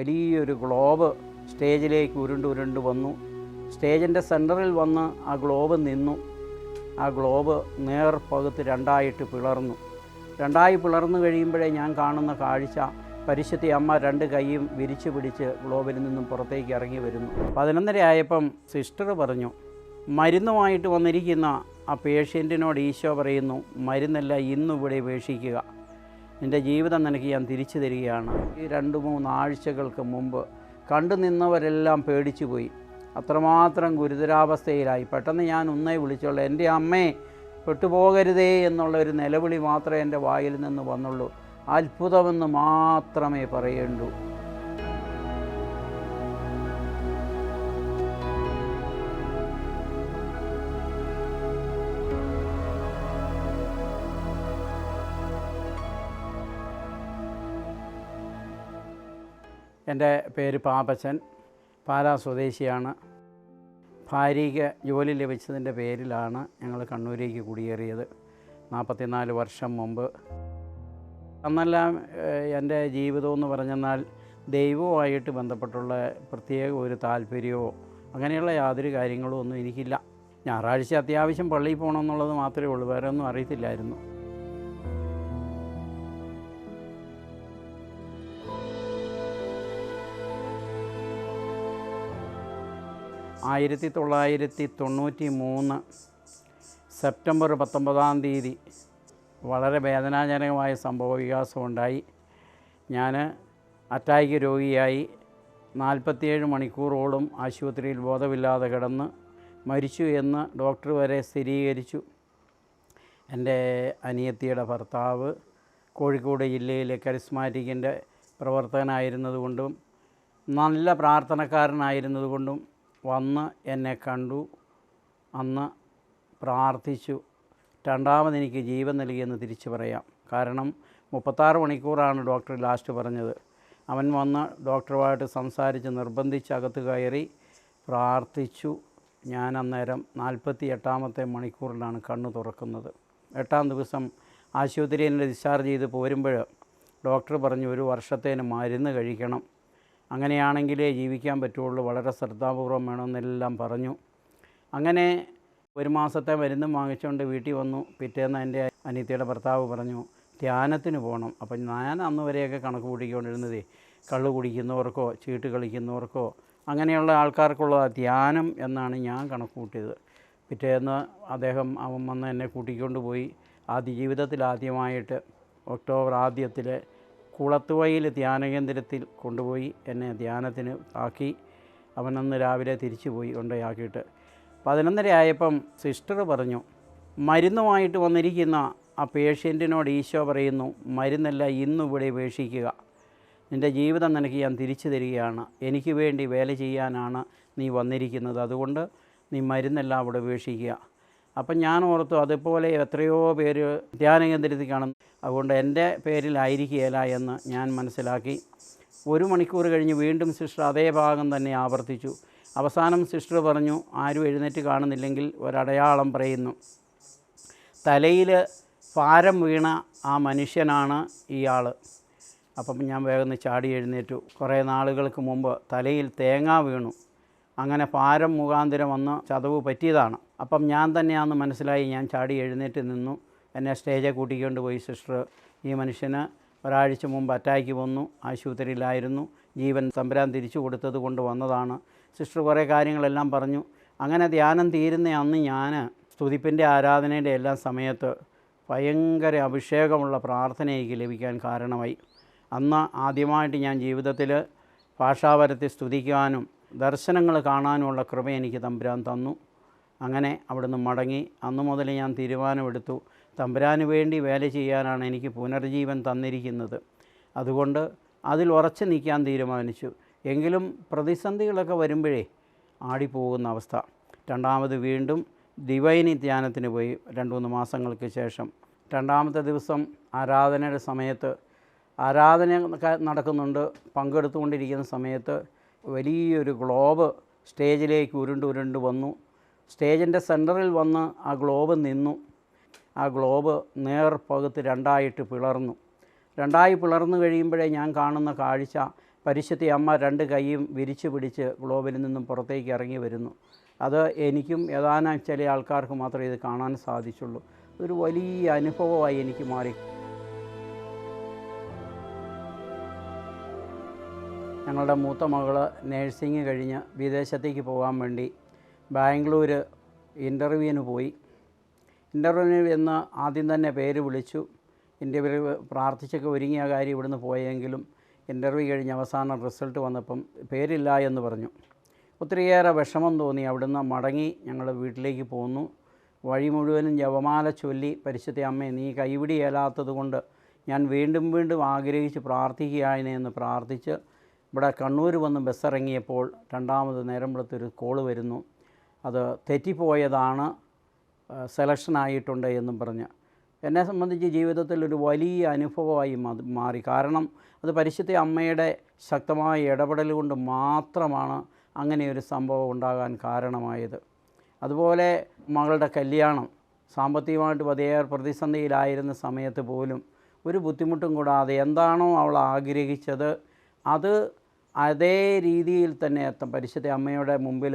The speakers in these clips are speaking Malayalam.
വലിയൊരു ഗ്ലോബ് സ്റ്റേജിലേക്ക് ഉരുണ്ട് വന്നു. സ്റ്റേജിൻ്റെ സെൻറ്ററിൽ വന്ന് ആ ഗ്ലോബ് നിന്നു. ആ ഗ്ലോബ് നേർപകുത്ത് രണ്ടായിട്ട് പിളർന്നു. രണ്ടായി പിളർന്നു കഴിയുമ്പോഴേ ഞാൻ കാണുന്ന കാഴ്ച, പരിശുദ്ധി അമ്മ രണ്ട് കൈയും വിരിച്ചു പിടിച്ച് ഗ്ലോബിൽ നിന്നും പുറത്തേക്ക് ഇറങ്ങി വരുന്നു. 11:30 ആയപ്പം സിസ്റ്റർ പറഞ്ഞു, മരുന്നുമായിട്ട് വന്നിരിക്കുന്ന ആ പേഷ്യൻറ്റിനോട് ഈശോ പറയുന്നു, മരുന്നല്ല ഇന്നിവിടെ ഉപേക്ഷിക്കുക, നിൻ്റെ ജീവിതം നിനക്ക് ഞാൻ തിരിച്ചു തരികയാണ്. ഈ 2-3 ആഴ്ചകൾക്ക് മുമ്പ് കണ്ടു നിന്നവരെല്ലാം പേടിച്ചു പോയി. അത്രമാത്രം ഗുരുതരാവസ്ഥയിലായി. പെട്ടെന്ന് ഞാൻ ഒന്നേ വിളിച്ചുള്ളൂ, എൻ്റെ അമ്മേ പെട്ടുപോകരുതേ എന്നുള്ള ഒരു നിലവിളി മാത്രമേ എൻ്റെ വായിൽ നിന്ന് വന്നുള്ളൂ. അത്ഭുതമെന്ന് മാത്രമേ പറയേണ്ടൂ. എൻ്റെ പേര് പാപ്പച്ചൻ, പാലാ സ്വദേശിയാണ്. ഭാര്യയ്ക്ക് ജോലി ലഭിച്ചതിൻ്റെ പേരിലാണ് ഞങ്ങൾ കണ്ണൂരേക്ക് കുടിയേറിയത് 44 വർഷം മുമ്പ്. അന്നെല്ലാം എൻ്റെ ജീവിതമെന്ന് പറഞ്ഞെന്നാൽ ദൈവവുമായിട്ട് ബന്ധപ്പെട്ടുള്ള പ്രത്യേക ഒരു താല്പര്യമോ അങ്ങനെയുള്ള യാതൊരു കാര്യങ്ങളും ഒന്നും എനിക്കില്ല. ഞായറാഴ്ച അത്യാവശ്യം പള്ളിയിൽ പോകണമെന്നുള്ളത് മാത്രമേ ഉള്ളൂ, വേറെ ഒന്നും അറിയത്തില്ലായിരുന്നു. ആയിരത്തി 1993 സെപ്റ്റംബർ 19 വളരെ വേദനാജനകമായ സംഭവവികാസമുണ്ടായി. ഞാൻ അറ്റാക്ക് രോഗിയായി 47 മണിക്കൂറോളം ആശുപത്രിയിൽ ബോധമില്ലാതെ കിടന്ന് മരിച്ചു എന്ന് ഡോക്ടർ വരെ സ്ഥിരീകരിച്ചു. എൻ്റെ അനിയത്തിയുടെ ഭർത്താവ് കോഴിക്കോട് ജില്ലയിലെ കരിസ്മാറ്റിക്കിൻ്റെ പ്രവർത്തകനായിരുന്നതുകൊണ്ടും നല്ല പ്രാർത്ഥനക്കാരനായിരുന്നതുകൊണ്ടും വന്ന് എന്നെ കണ്ടു. അന്ന് പ്രാർത്ഥിച്ചു. രണ്ടാമത് എനിക്ക് ജീവൻ നൽകിയെന്ന് തിരിച്ചു പറയാം. കാരണം 36 മണിക്കൂറാണ് ഡോക്ടർ ലാസ്റ്റ് പറഞ്ഞത്. അവൻ വന്ന് ഡോക്ടറുമായിട്ട് സംസാരിച്ച് നിർബന്ധിച്ച് അകത്ത് കയറി പ്രാർത്ഥിച്ചു. ഞാൻ അന്നേരം 48-ാമത്തെ മണിക്കൂറിലാണ് കണ്ണ് തുറക്കുന്നത്. 8-ാം ദിവസം ആശുപത്രിയിൽ നിന്ന് ഡിസ്ചാർജ് ചെയ്ത് പോരുമ്പോൾ ഡോക്ടർ പറഞ്ഞു, 1 വർഷത്തേന് മരുന്ന് കഴിക്കണം, അങ്ങനെയാണെങ്കിലേ ജീവിക്കാൻ പറ്റുള്ളൂ, വളരെ ശ്രദ്ധാപൂർവം വേണമെന്നെല്ലാം പറഞ്ഞു. അങ്ങനെ 1 മാസത്തെ മരുന്നും വാങ്ങിച്ചുകൊണ്ട് വീട്ടിൽ വന്നു. പിറ്റേന്ന് എൻ്റെ അനിയത്തിയുടെ ഭർത്താവ് പറഞ്ഞു, ധ്യാനത്തിന് പോകണം. അപ്പം ഞാൻ അന്ന് വരെയൊക്കെ കണക്ക് കൂട്ടിക്കൊണ്ടിരുന്നത് കള്ള് കുടിക്കുന്നവർക്കോ ചീട്ട് കളിക്കുന്നവർക്കോ അങ്ങനെയുള്ള ആൾക്കാർക്കുള്ള ധ്യാനം എന്നാണ് ഞാൻ കണക്ക് കൂട്ടിയത്. പിറ്റേന്ന് അവൻ വന്ന് എന്നെ കൂട്ടിക്കൊണ്ട് പോയി. ജീവിതത്തിൽ ആദ്യമായിട്ട് ഒക്ടോബർ 1 കുളത്തുവയിൽ ധ്യാനകേന്ദ്രത്തിൽ കൊണ്ടുപോയി എന്നെ ധ്യാനത്തിന് ആക്കി. അവനന്ന് രാവിലെ തിരിച്ചു പോയി കൊണ്ടുപോയാക്കിയിട്ട് 11:30 ആയപ്പം സിസ്റ്റർ പറഞ്ഞു, മരുന്നുമായിട്ട് വന്നിരിക്കുന്ന ആ പേഷ്യൻറ്റിനോട് ഈശോ പറയുന്നു, മരുന്നല്ല ഇന്നിവിടെ ഉപേക്ഷിക്കുക, നിൻ്റെ ജീവിതം നിനക്ക് ഞാൻ തിരിച്ചു തരികയാണ്, എനിക്ക് വേണ്ടി വേല ചെയ്യാനാണ് നീ വന്നിരിക്കുന്നത്, അതുകൊണ്ട് നീ മരുന്നെല്ലാം അവിടെ ഉപേക്ഷിക്കുക. അപ്പം ഞാൻ ഓർത്തു, അതുപോലെ എത്രയോ പേര് ധ്യാനകേന്ദ്രത്തിൽ കാണും, അതുകൊണ്ട് എൻ്റെ പേരിലായിരിക്കുകയില്ല എന്ന് ഞാൻ മനസ്സിലാക്കി. 1 മണിക്കൂർ കഴിഞ്ഞ് വീണ്ടും സിസ്റ്റർ അതേ ഭാഗം തന്നെ ആവർത്തിച്ചു. അവസാനം സിസ്റ്റർ പറഞ്ഞു, ആരും എഴുന്നേറ്റ് കാണുന്നില്ലെങ്കിൽ ഒരടയാളം പറയുന്നു. തലയിൽ ഭാരം വീണ ആ മനുഷ്യനാണ് ഇയാൾ. അപ്പം ഞാൻ വേഗം ചാടി എഴുന്നേറ്റു. കുറേ നാളുകൾക്ക് മുമ്പ് തലയിൽ തേങ്ങ വീണു, അങ്ങനെ ഭാരം മുഖാന്തരം വന്ന് ചതവ് പറ്റിയതാണ്. അപ്പം ഞാൻ തന്നെയാണെന്ന് മനസ്സിലായി. ഞാൻ ചാടി എഴുന്നേറ്റ് നിന്നു. എന്നെ സ്റ്റേജിൽ കൂട്ടിക്കൊണ്ട് പോയി സിസ്റ്റർ. ഈ മനുഷ്യന് ഒരാഴ്ച മുമ്പ് അറ്റാക്ക് വന്നു, ആശുപത്രിയിലായിരുന്നു, ജീവൻ തമ്പുരാൻ തിരിച്ചു കൊടുത്തത് കൊണ്ട് വന്നതാണ്. സിസ്റ്റർ കുറേ കാര്യങ്ങളെല്ലാം പറഞ്ഞു. അങ്ങനെ ധ്യാനം തീരുന്ന അന്ന് ഞാൻ സ്തുതിപ്പിൻ്റെ ആരാധനയുടെ എല്ലാ സമയത്ത് ഭയങ്കര അഭിഷേകമുള്ള പ്രാർത്ഥന എനിക്ക് ലഭിക്കാൻ കാരണമായി. അന്ന് ആദ്യമായിട്ട് ഞാൻ ജീവിതത്തിൽ ഭാഷാപരത്തിൽ സ്തുതിക്കാനും ദർശനങ്ങൾ കാണാനുമുള്ള കൃപ എനിക്ക് തമ്പുരാൻ തന്നു. അങ്ങനെ അവിടുന്ന് മടങ്ങി. അന്ന് മുതൽ ഞാൻ തീരുമാനമെടുത്തു, തമ്പുരാന് വേണ്ടി വേല ചെയ്യാനാണ് എനിക്ക് പുനർജീവൻ തന്നിരിക്കുന്നത്, അതുകൊണ്ട് അതിൽ ഉറച്ചു നിൽക്കാൻ തീരുമാനിച്ചു. എങ്കിലും പ്രതിസന്ധികളൊക്കെ വരുമ്പോഴേ ആടിപ്പോകുന്ന അവസ്ഥ. രണ്ടാമത് വീണ്ടും ഡിവൈനി ധ്യാനത്തിന് പോയി 2-3 മാസങ്ങൾക്ക് ശേഷം. 2-ാമത്തെ ദിവസം ആരാധനയുടെ സമയത്ത് ആരാധന നടക്കുന്നുണ്ട്. പങ്കെടുത്തുകൊണ്ടിരിക്കുന്ന സമയത്ത് വലിയൊരു ഗ്ലോബ് സ്റ്റേജിലേക്ക് ഉരുണ്ട് വന്നു. സ്റ്റേജിൻ്റെ സെൻറ്ററിൽ വന്ന് ആ ഗ്ലോബ് നിന്നു. ആ ഗ്ലോബ് നേർപകുത്ത് രണ്ടായിട്ട് പിളർന്നു. രണ്ടായി പിളർന്നു കഴിയുമ്പോഴേ ഞാൻ കാണുന്ന കാഴ്ച, പരിശുദ്ധ അമ്മ രണ്ട് കൈയും വിരിച്ചു പിടിച്ച് ഗ്ലോബിൽ നിന്നും പുറത്തേക്ക് ഇറങ്ങി വരുന്നു. അത് എനിക്കും ഏതാനും ചില ആൾക്കാർക്ക് മാത്രമേ ഇത് കാണാൻ സാധിച്ചുള്ളൂ. ഒരു വലിയ അനുഭവമായി എനിക്ക് മാറി. ഞങ്ങളുടെ മൂത്ത മകൾ നേഴ്സിംഗ് കഴിഞ്ഞ് വിദേശത്തേക്ക് പോകാൻ വേണ്ടി ബാംഗ്ലൂർ ഇൻ്റർവ്യൂവിന് പോയി. ഇൻ്റർവ്യൂവിന് എന്ന് ആദ്യം തന്നെ പേര് വിളിച്ചു. ഇൻ്റർവ്യൂ പ്രാർത്ഥിച്ചൊക്കെ ഒരുങ്ങിയ കാര്യം ഇവിടുന്ന് പോയെങ്കിലും ഇൻ്റർവ്യൂ കഴിഞ്ഞ് അവസാനം റിസൾട്ട് വന്നപ്പം പേരില്ല എന്ന് പറഞ്ഞു. ഒത്തിരിയേറെ വിഷമം തോന്നി. അവിടുന്ന് മടങ്ങി ഞങ്ങൾ വീട്ടിലേക്ക് പോന്നു. വഴി മുഴുവനും ജപമാല ചൊല്ലി, പരിശുദ്ധ അമ്മേ നീ കൈവിടിയേലാത്തത് കൊണ്ട് ഞാൻ വീണ്ടും വീണ്ടും ആഗ്രഹിച്ച് പ്രാർത്ഥിക്കുകയാണെന്ന് പ്രാർത്ഥിച്ച് ഇവിടെ കണ്ണൂർ വന്ന് ബസ്സിറങ്ങിയപ്പോൾ രണ്ടാമത് നേരം വെളുത്തൊരു കോള് വരുന്നു. അത് തെറ്റിപ്പോയതാണ്, സെലക്ഷനായിട്ടുണ്ട് എന്നും പറഞ്ഞ്. എന്നെ സംബന്ധിച്ച് ജീവിതത്തിൽ ഒരു വലിയ അനുഭവമായി മാറി. കാരണം അത് പരിശുദ്ധ അമ്മയുടെ ശക്തമായ ഇടപെടൽ കൊണ്ട് മാത്രമാണ് അങ്ങനെയൊരു സംഭവം ഉണ്ടാകാൻ കാരണമായത്. അതുപോലെ മകളുടെ കല്യാണം സാമ്പത്തികമായിട്ട് വലിയ പ്രതിസന്ധിയിലായിരുന്ന സമയത്ത് പോലും ഒരു ബുദ്ധിമുട്ടും കൂടാതെ എന്താണോ അവൾ ആഗ്രഹിച്ചത് അത് അതേ രീതിയിൽ തന്നെ പരിശുദ്ധ അമ്മയുടെ മുമ്പിൽ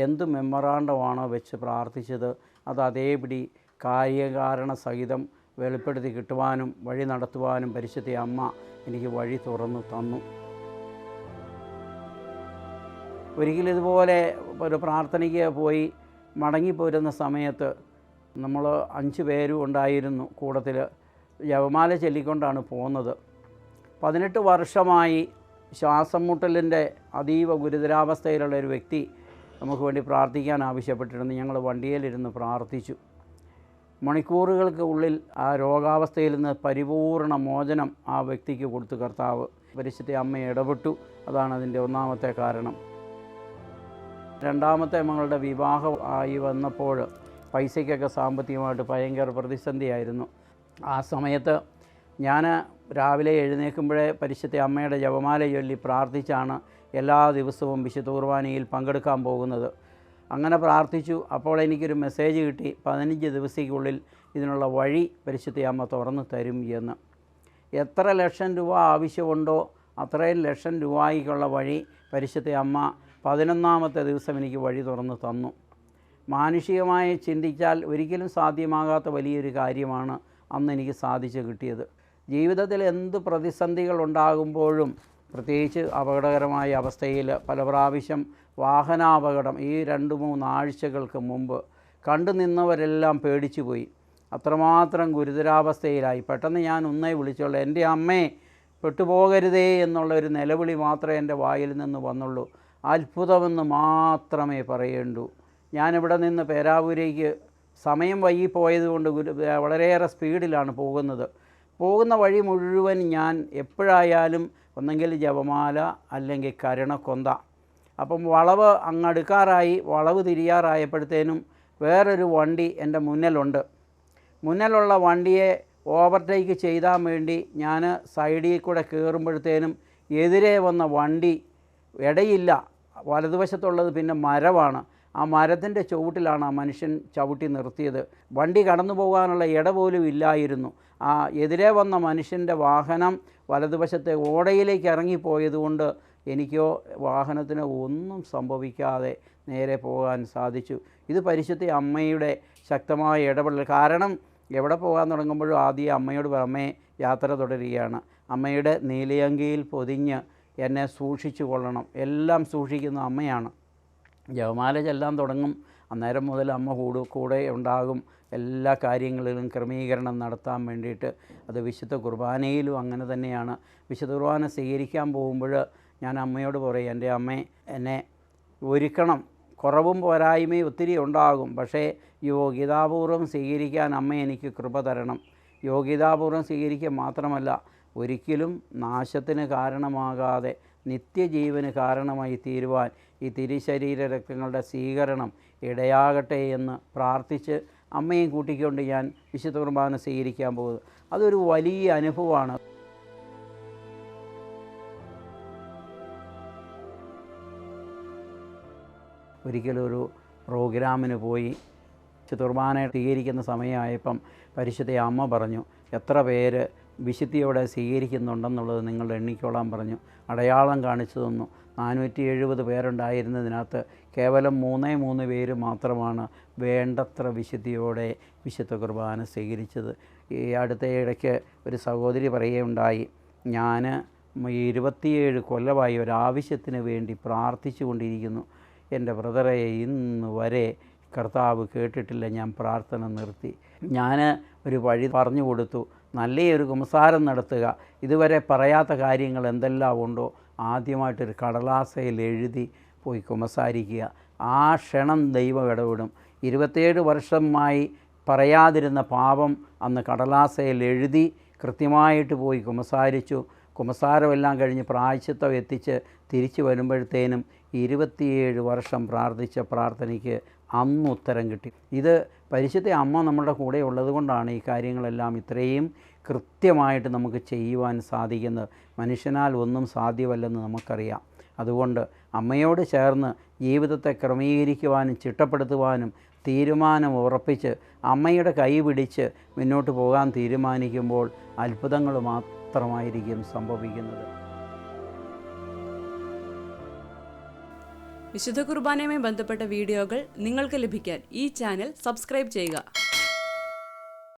എന്ത് മെമ്മറാണ്ടമാണോ വെച്ച് പ്രാർത്ഥിച്ചത് അത് അതേപടി കാര്യകാരണ സഹിതം വെളിപ്പെടുത്തി കിട്ടുവാനും വഴി നടത്തുവാനും പരിശുദ്ധ അമ്മ എനിക്ക് വഴി തുറന്നു തന്നു. ഒരിക്കലും ഇതുപോലെ ഒരു പ്രാർത്ഥനയ്ക്ക് പോയി മടങ്ങിപ്പോരുന്ന സമയത്ത് നമ്മൾ 5 പേരും ഉണ്ടായിരുന്നു കൂട്ടത്തിൽ. ജപമാല ചൊല്ലിക്കൊണ്ടാണ് പോകുന്നത്. 18 വർഷമായി ശ്വാസം മുട്ടലിൻ്റെ അതീവ ഗുരുതരാവസ്ഥയിലുള്ള ഒരു വ്യക്തി നമുക്ക് വേണ്ടി പ്രാർത്ഥിക്കാൻ ആവശ്യപ്പെട്ടിരുന്നു. ഞങ്ങൾ വണ്ടിയിലിരുന്ന് പ്രാർത്ഥിച്ചു. മണിക്കൂറുകൾക്ക് ഉള്ളിൽ ആ രോഗാവസ്ഥയിൽ നിന്ന് പരിപൂർണ മോചനം ആ വ്യക്തിക്ക് കൊടുത്തു കർത്താവ്. പരിശുദ്ധ അമ്മ ഇടപെട്ടു. അതാണ് അതിൻ്റെ ഒന്നാമത്തെ കാരണം. രണ്ടാമത്തെ മകളുടെ വിവാഹം ആയി വന്നപ്പോൾ പൈസയ്ക്കൊക്കെ സാമ്പത്തികമായിട്ട് ഭയങ്കര പ്രതിസന്ധിയായിരുന്നു. ആ സമയത്ത് ഞാൻ രാവിലെ എഴുന്നേൽക്കുമ്പോഴേ പരിശുദ്ധ അമ്മയുടെ ജപമാല ചൊല്ലി പ്രാർത്ഥിച്ചാണ് എല്ലാ ദിവസവും വിശുദ്ധ കുർബാനയിൽ പങ്കെടുക്കാൻ പോകുന്നത്. അങ്ങനെ പ്രാർത്ഥിച്ചു. അപ്പോൾ എനിക്കൊരു മെസ്സേജ് കിട്ടി, 15 ദിവസത്തിനുള്ളിൽ ഇതിനുള്ള വഴി പരിശുദ്ധ അമ്മ തുറന്നു തരും എന്ന്. എത്ര ലക്ഷം രൂപ ആവശ്യമുണ്ടോ അത്രയും ലക്ഷം രൂപയ്ക്കുള്ള വഴി പരിശുദ്ധ അമ്മ 11ാമത്തെ ദിവസം എനിക്ക് വഴി തുറന്നു തന്നു. മാനുഷികമായി ചിന്തിച്ചാൽ ഒരിക്കലും സാധ്യമാകാത്ത വലിയൊരു കാര്യമാണ് അന്ന് എനിക്ക് സാധിച്ചു കിട്ടിയത്. ജീവിതത്തിൽ എന്ത് പ്രതിസന്ധികൾ ഉണ്ടാകുമ്പോഴും, പ്രത്യേകിച്ച് അപകടകരമായ അവസ്ഥയിൽ പല പ്രാവശ്യം വാഹനാപകടം ഈ 2-3 ആഴ്ചകൾക്ക് മുമ്പ് കണ്ടു നിന്നവരെല്ലാം പേടിച്ചു പോയി. അത്രമാത്രം ഗുരുതരാവസ്ഥയിലായി. പെട്ടെന്ന് ഞാൻ ഒന്നേ വിളിച്ചുള്ളൂ, എൻ്റെ അമ്മേ പെട്ടുപോകരുതേ എന്നുള്ളൊരു നിലവിളി മാത്രമേ എൻ്റെ വായിൽ നിന്ന് വന്നുള്ളൂ. അത്ഭുതമെന്ന് മാത്രമേ പറയേണ്ടൂ. ഞാനിവിടെ നിന്ന് പേരാവൂരേക്ക് സമയം വൈകിപ്പോയതുകൊണ്ട് വളരെയേറെ സ്പീഡിലാണ് പോകുന്ന വഴി മുഴുവൻ ഞാൻ എപ്പോഴായാലും ഒന്നെങ്കിൽ ജപമാല അല്ലെങ്കിൽ കരുണക്കൊന്ത. അപ്പം വളവ് അങ്ങടുക്കാറായി, വളവ് തിരിയാറായപ്പോഴത്തേനും വേറൊരു വണ്ടി എൻ്റെ മുന്നിലുള്ള വണ്ടിയെ ഓവർടേക്ക് ചെയ്താൻ വേണ്ടി ഞാൻ സൈഡിൽ കൂടെ കയറുമ്പോഴത്തേനും എതിരെ വന്ന വണ്ടി ഇടയില്ല. വലതുവശത്തുള്ളത് പിന്നെ മരമാണ്. ആ മരത്തിൻ്റെ ചുവട്ടിലാണ് ആ മനുഷ്യൻ ചവിട്ടി നിർത്തിയത്. വണ്ടി കടന്നു പോകാനുള്ള ഇട പോലും ഇല്ലായിരുന്നു. ആ എതിരെ വന്ന മനുഷ്യൻ്റെ വാഹനം വലതുവശത്തെ ഓടയിലേക്ക് ഇറങ്ങിപ്പോയതുകൊണ്ട് എനിക്കോ വാഹനത്തിന് ഒന്നും സംഭവിക്കാതെ നേരെ പോകാൻ സാധിച്ചു. ഇത് പരിശുദ്ധ അമ്മയുടെ ശക്തമായ ഇടപെടൽ. കാരണം എവിടെ പോകാൻ തുടങ്ങുമ്പോഴും ആദ്യം അമ്മയോട് അമ്മയെ യാത്ര തുടരുകയാണ്. അമ്മയുടെ നീലയങ്കിയിൽ പൊതിഞ്ഞ് എന്നെ സൂക്ഷിച്ചു കൊള്ളണം. എല്ലാം സൂക്ഷിക്കുന്ന അമ്മയാണ്. ജപമാല ചെല്ലാൻ തുടങ്ങും, അന്നേരം മുതൽ അമ്മ കൂടെ ഉണ്ടാകും. എല്ലാ കാര്യങ്ങളിലും ക്രമീകരണം നടത്താൻ വേണ്ടിയിട്ട്. അത് വിശുദ്ധ കുർബാനയിലും അങ്ങനെ തന്നെയാണ്. വിശുദ്ധ കുർബാന സ്വീകരിക്കാൻ പോകുമ്പോൾ ഞാൻ അമ്മയോട് പറയും, എൻ്റെ അമ്മേ എന്നെ ഒരുക്കണം. കുറവും പോരായ്മയും ഒത്തിരി ഉണ്ടാകും, പക്ഷേ യോഗ്യതാപൂർവ്വം സ്വീകരിക്കാൻ അമ്മ എനിക്ക് കൃപ തരണം. യോഗ്യതാപൂർവ്വം സ്വീകരിക്കുക മാത്രമല്ല, ഒരിക്കലും നാശത്തിന് കാരണമാകാതെ നിത്യജീവന് കാരണമായി തീരുവാൻ ഈ തിരുശരീര രക്തങ്ങളുടെ സ്വീകരണം ഇടയാകട്ടെ എന്ന് പ്രാർത്ഥിച്ച് അമ്മയും കൂട്ടിക്കൊണ്ട് ഞാൻ വിശുദ്ധ കുർബാന സ്വീകരിക്കാൻ പോകുന്നത്. അതൊരു വലിയ അനുഭവമാണ്. ഒരിക്കലൊരു പ്രോഗ്രാമിന് പോയി വിശുദ്ധ കുർബാന സ്വീകരിക്കുന്ന സമയമായപ്പം പരിശുദ്ധ അമ്മ പറഞ്ഞു, എത്ര പേര് വിശുദ്ധിയോടെ സ്വീകരിക്കുന്നുണ്ടെന്നുള്ളത് നിങ്ങൾ എണ്ണിക്കോളാൻ പറഞ്ഞു. അടയാളം കാണിച്ചു തന്നു. 470 പേരുണ്ടായിരുന്നതിനകത്ത് കേവലം 3 പേര് മാത്രമാണ് വേണ്ടത്ര വിശുദ്ധിയോടെ വിശുദ്ധ കുർബാന സ്വീകരിച്ചത്. ഈ അടുത്ത ഇടയ്ക്ക് ഒരു സഹോദരി പറയുകയുണ്ടായി, ഞാൻ 27 കൊല്ലമായി ഒരാവശ്യത്തിന് വേണ്ടി പ്രാർത്ഥിച്ചു കൊണ്ടിരിക്കുന്നു. എൻ്റെ ബ്രദറെ ഇന്ന് വരെ കർത്താവ് കേട്ടിട്ടില്ല, ഞാൻ പ്രാർത്ഥന നിർത്തി. ഞാൻ ഒരു വഴി പറഞ്ഞു കൊടുത്തു, നല്ലൊരു കുമ്പസാരം നടത്തുക. ഇതുവരെ പറയാത്ത കാര്യങ്ങൾ എന്തെല്ലാം ഉണ്ടോ ആദ്യമായിട്ടൊരു കടലാസയിൽ എഴുതി പോയി കുമ്പസാരിക്കുക. ആ ക്ഷണം ദൈവം ഇടപെടും. 27 വർഷമായി പറയാതിരുന്ന പാപം അന്ന് കടലാസയിൽ എഴുതി കൃത്യമായിട്ട് പോയി കുമ്പസാരിച്ചു. കുമ്പസാരമെല്ലാം കഴിഞ്ഞ് പ്രായശ്ചിത്തം എത്തിച്ച് തിരിച്ചു വരുമ്പോഴത്തേനും 27 വർഷം പ്രാർത്ഥിച്ച പ്രാർത്ഥനയ്ക്ക് അന്ന് ഉത്തരം കിട്ടി. ഇത് പരിശുദ്ധ അമ്മ നമ്മുടെ കൂടെ ഉള്ളത് കൊണ്ടാണ് ഈ കാര്യങ്ങളെല്ലാം ഇത്രയും കൃത്യമായിട്ട് നമുക്ക് ചെയ്യുവാൻ സാധിക്കുന്നത്. മനുഷ്യനാൽ ഒന്നും സാധ്യമല്ലെന്ന് നമുക്കറിയാം. അതുകൊണ്ട് അമ്മയോട് ചേർന്ന് ജീവിതത്തെ ക്രമീകരിക്കുവാനും ചിട്ടപ്പെടുത്തുവാനും തീരുമാനം ഉറപ്പിച്ച് അമ്മയുടെ കൈ പിടിച്ച് മുന്നോട്ട് പോകാൻ തീരുമാനിക്കുമ്പോൾ അത്ഭുതങ്ങൾ മാത്രമായിരിക്കും സംഭവിക്കുന്നത്. വിശുദ്ധ കുർബാനയുമായി ബന്ധപ്പെട്ട വീഡിയോകൾ നിങ്ങൾക്ക് ലഭിക്കാൻ ഈ ചാനൽ സബ്സ്ക്രൈബ് ചെയ്യുക.